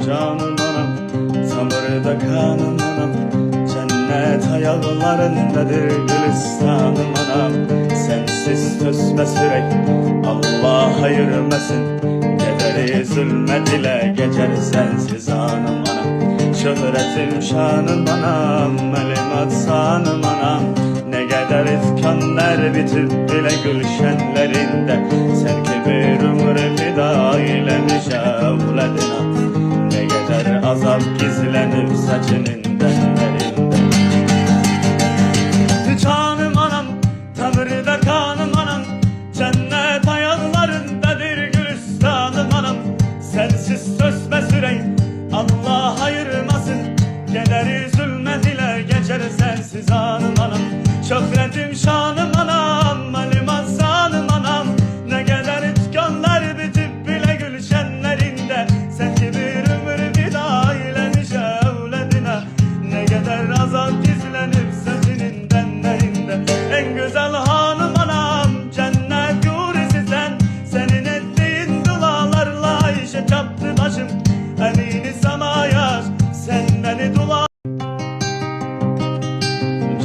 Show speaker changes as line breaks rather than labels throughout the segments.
Canım anam, samırda kanım anam, cennet ayaklarındadır gülistanım anam. Sensiz tüsme sürek, Allah ayırmasın, kederi zulmet geçer sensiz anım anam. Şöhretim şanım anam, melimat sanım anam. Ne kadar ifkanlar bitip bile gülşenlerinde, sen ki bir ömrü fida eylemiş evledina. Ne kadar azap gizlenip saçının denlerinde. Canım anam, tanrıda kanım anam, cennet ayaklarındadır gülistanım anam. Sensiz sözme süreyim, Allah ayırmasın, kederi zulmet ile geçer sensiz anım anam. Şöhretim şanım anam, malimat sanım anam. Ne kadar itkanlar bitip bile gülşenlerinde, sen ki bir ömür fida eylemiş evledine. Ne kadar azap gizlenip saçının denlerinde. En güzel hanım anam, cennet yurisi sen. Senin ettiğin dualarla işe çaptı başım, emini samaya sen beni dua.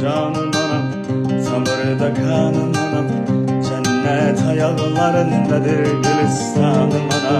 Canım anam, samırda kanım anam, cennet ayaklarındadır gülistanım anam.